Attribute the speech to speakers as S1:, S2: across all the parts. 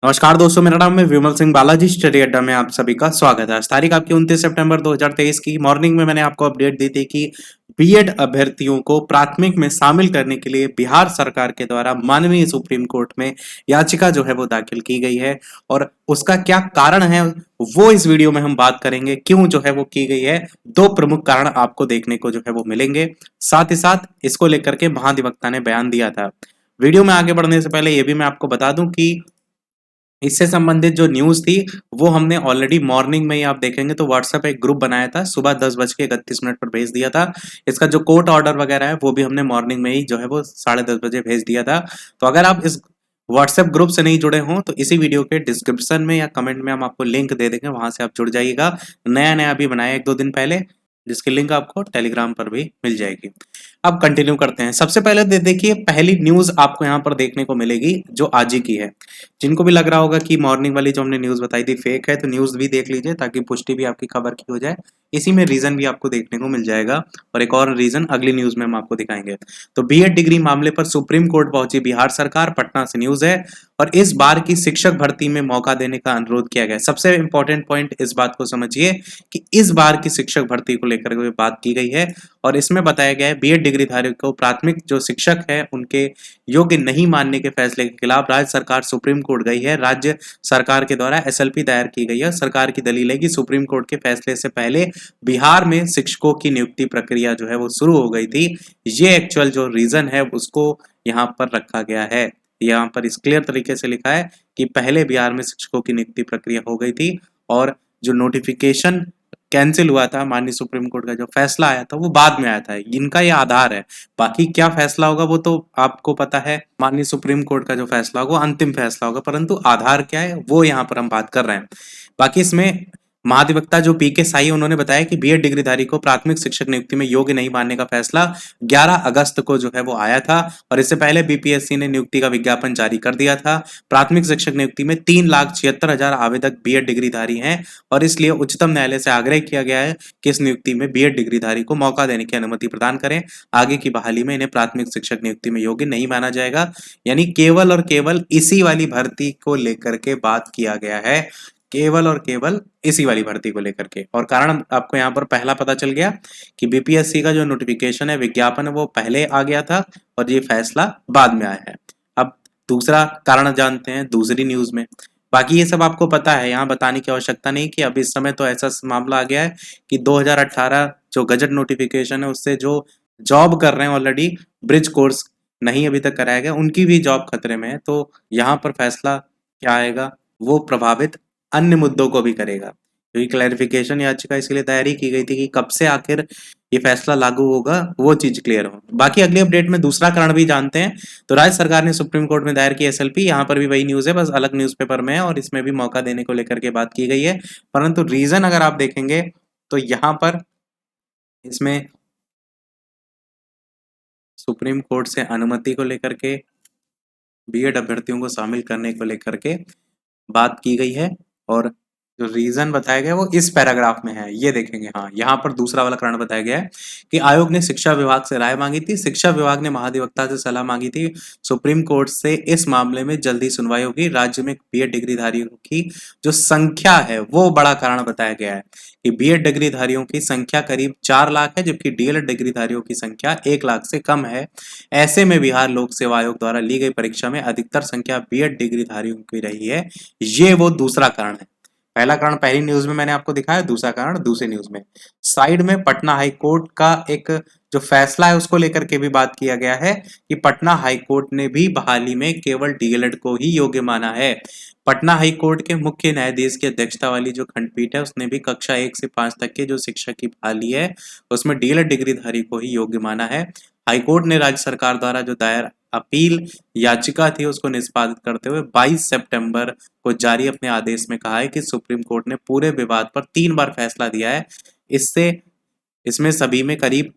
S1: नमस्कार दोस्तों, मेरा नाम है विमल सिंह बालाजी। स्टडी अड्डा में आप सभी का स्वागत है। आज तारीख आपकी 29 सितंबर 2023 की मॉर्निंग में मैंने आपको अपडेट दी थी कि बीएड अभ्यर्थियों को प्राथमिक में शामिल करने के लिए बिहार सरकार के द्वारा माननीय सुप्रीम कोर्ट में याचिका जो है वो दाखिल की गई है और उसका क्या कारण है वो इस वीडियो में हम बात करेंगे। क्यों जो है वो की गई है, दो प्रमुख कारण आपको देखने को जो है वो मिलेंगे। साथ ही साथ इसको लेकर के महाधिवक्ता ने बयान दिया था। वीडियो में आगे बढ़ने से पहले ये भी मैं आपको बता दूं कि इससे संबंधित जो न्यूज़ थी वो हमने ऑलरेडी मॉर्निंग में ही आप देखेंगे तो व्हाट्सएप एक ग्रुप बनाया था, सुबह 10:31 पर भेज दिया था। इसका जो कोर्ट ऑर्डर वगैरह है वो भी हमने मॉर्निंग में ही जो है वो 10:30 बजे भेज दिया था। तो अगर आप इस व्हाट्सएप ग्रुप से नहीं जुड़े हों तो इसी वीडियो के डिस्क्रिप्शन में या कमेंट में हम आपको लिंक दे देंगे, वहां से आप जुड़ जाइएगा। नया नया अभी बनाया 1-2 दिन पहले, जिसकी लिंक आपको टेलीग्राम पर भी मिल जाएगी। अब कंटिन्यू करते हैं। सबसे पहले देखिए, पहली न्यूज आपको यहाँ पर देखने को मिलेगी जो आज ही की है। जिनको भी लग रहा होगा कि मॉर्निंग वाली जो हमने न्यूज बताई थी फेक है, तो न्यूज भी देख लीजिए ताकि पुष्टि भी आपकी खबर की हो जाए। इसी में रीजन भी आपको देखने को मिल जाएगा और एक और रीजन अगली न्यूज में हम आपको दिखाएंगे। तो बीएड डिग्री मामले पर सुप्रीम कोर्ट पहुंची बिहार सरकार, पटना से न्यूज है। और इस बार की शिक्षक भर्ती में मौका देने का अनुरोध किया गया। सबसे इंपॉर्टेंट पॉइंट इस बात को समझिए कि इस बार की शिक्षक भर्ती को लेकर के बात की गई है और इसमें बताया गया है बीएड डिग्रीधारियों को प्राथमिक जो शिक्षक है उनके योग्य नहीं मानने के फैसले के खिलाफ राज्य सरकार सुप्रीम कोर्ट गई है। राज्य सरकार के द्वारा एसएलपी दायर की गई है। सरकार की दलील है कि सुप्रीम कोर्ट के फैसले से पहले बिहार में शिक्षकों की नियुक्ति प्रक्रिया जो है वो शुरू हो गई थी। ये एक्चुअल जो रीजन है उसको यहाँ पर रखा गया है। यहाँ पर इस क्लियर तरीके से लिखा है कि पहले बिहार में शिक्षकों की नियुक्ति प्रक्रिया हो गई थी और जो नोटिफिकेशन कैंसिल हुआ था, माननीय सुप्रीम कोर्ट का जो फैसला आया था वो बाद में आया था। इनका ये आधार है। बाकी क्या फैसला होगा वो तो आपको पता है, माननीय सुप्रीम कोर्ट का जो फैसला होगा अंतिम फैसला होगा, परंतु आधार क्या है वो यहाँ पर हम बात कर रहे हैं। बाकी इसमें महाधिवक्ता जो पीके साई उन्होंने बताया कि बीएड डिग्रीधारी को प्राथमिक शिक्षक नियुक्ति में योग्य नहीं मानने का फैसला 11 अगस्त को जो है वो आया था और इससे पहले बीपीएससी ने नियुक्ति का विज्ञापन जारी कर दिया था। प्राथमिक शिक्षक नियुक्ति में 3,76,000 आवेदक बीएड डिग्रीधारी हैं और इसलिए उच्चतम न्यायालय से आग्रह किया गया है कि इस नियुक्ति में बीएड डिग्रीधारी को मौका देने की अनुमति प्रदान करें। आगे की बहाली में इन्हें प्राथमिक शिक्षक नियुक्ति में योग्य नहीं माना जाएगा। यानी केवल और केवल इसी वाली भर्ती को लेकर के बात किया गया है, केवल और केवल इसी वाली भर्ती को लेकर के। और कारण आपको यहाँ पर पहला पता चल गया कि बीपीएससी का जो नोटिफिकेशन है, विज्ञापन है, वो पहले आ गया था और ये फैसला बाद में आया है। अब दूसरा कारण जानते हैं दूसरी न्यूज में। बाकी ये सब आपको पता है, यहाँ बताने की आवश्यकता नहीं कि अब इस समय तो ऐसा मामला आ गया है कि 2018 जो गजट नोटिफिकेशन है उससे जो जॉब कर रहे हैं ऑलरेडी, ब्रिज कोर्स नहीं अभी तक कराया गया, उनकी भी जॉब खतरे में है। तो यहाँ पर फैसला क्या आएगा वो प्रभावित अन्य मुद्दों को भी करेगा, क्योंकि क्लैरिफिकेशन याचिका इसलिए दायर की गई थी कि कब से आखिर ये फैसला लागू होगा वो चीज क्लियर हो। बाकी अगली अपडेट में दूसरा कारण भी जानते हैं। तो राज्य सरकार ने सुप्रीम कोर्ट में दायर की एसएलपी, यहाँ पर भी वही न्यूज है, बस अलग न्यूज़पेपर में है और इसमें भी मौका देने को लेकर के बात की गई है। परंतु रीजन अगर आप देखेंगे तो यहाँ पर इसमें सुप्रीम कोर्ट से अनुमति को लेकर के, बीएड अभ्यर्थियों को शामिल करने को लेकर के बात की गई है और जो रीजन बताया गया वो इस पैराग्राफ में है, ये देखेंगे। हाँ, यहाँ पर दूसरा वाला कारण बताया गया है कि आयोग ने शिक्षा विभाग से राय मांगी थी। शिक्षा विभाग ने महाधिवक्ता से सलाह मांगी थी। सुप्रीम कोर्ट से इस मामले में जल्दी सुनवाई होगी। राज्य में बीएड डिग्रीधारियों की जो संख्या है वो बड़ा कारण बताया गया है कि बीएड डिग्रीधारियों की संख्या करीब 4 लाख है, जबकि डीएलएड डिग्रीधारियों की संख्या 1 लाख से कम है। ऐसे में बिहार लोक सेवा आयोग द्वारा ली गई परीक्षा में अधिकतर संख्या बीएड डिग्रीधारियों की रही है। ये वो दूसरा कारण है। पहला कारण पहली न्यूज में मैंने आपको दिखाया, दूसरा कारण दूसरी न्यूज में। साइड में पटना हाई कोर्ट का एक जो फैसला है उसको लेकर के भी बात किया गया है कि पटना हाई कोर्ट ने भी बहाली में केवल डीएलएड को ही योग्य माना है। पटना हाई कोर्ट के मुख्य न्यायाधीश की अध्यक्षता वाली जो खंडपीठ है उसने भी कक्षा 1 से 5 तक के जो शिक्षक की बहाली है उसमें डीएलएड डिग्रीधारी को ही योग्य माना है। हाईकोर्ट ने राज्य सरकार द्वारा जो दायर अपील याचिका थी उसको निष्पादित करते हुए 22 सितंबर को जारी अपने आदेश में कहा है कि सुप्रीम कोर्ट ने पूरे विवाद पर 3 बार फैसला दिया है। इसमें सभी में करीब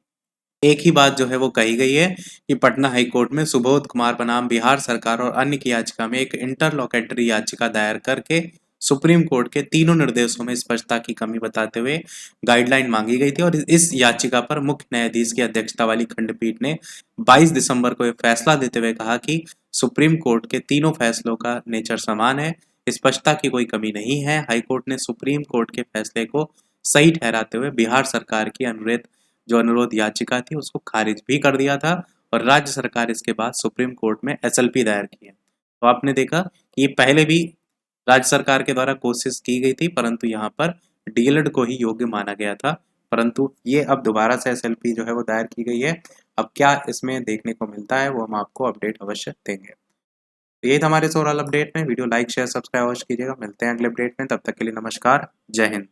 S1: एक ही बात जो है वो कही गई है कि पटना हाई कोर्ट में सुबोध कुमार बनाम बिहार सरकार और अन्य की याचिका में एक इंटरलोकेटरी याचिका दायर करके सुप्रीम कोर्ट के तीनों निर्देशों में स्पष्टता की कमी बताते हुए गाइडलाइन मांगी गई थी और इस याचिका पर मुख्य न्यायाधीश की अध्यक्षता वाली खंडपीठ ने 22 दिसंबर को यह फैसला देते हुए कहा कि सुप्रीम कोर्ट के तीनों फैसलों का नेचर समान है। स्पष्टता की कोई कमी नहीं है। हाईकोर्ट ने सुप्रीम कोर्ट के फैसले को सही ठहराते हुए बिहार सरकार की अनुरोध याचिका थी उसको खारिज भी कर दिया था और राज्य सरकार इसके बाद सुप्रीम कोर्ट में एसएलपी दायर की है। तो आपने देखा कि ये पहले भी राज्य सरकार के द्वारा कोशिश की गई थी, परंतु यहाँ पर डीएलएड को ही योग्य माना गया था, परंतु ये अब दोबारा से एसएलपी जो है वो दायर की गई है। अब क्या इसमें देखने को मिलता है वो हम आपको अपडेट अवश्य देंगे। तो ये था हमारे ओवरऑल अपडेट में। वीडियो लाइक शेयर सब्सक्राइब अवश्य कीजिएगा। मिलते हैं अगले अपडेट में, तब तक के लिए नमस्कार, जय हिंद।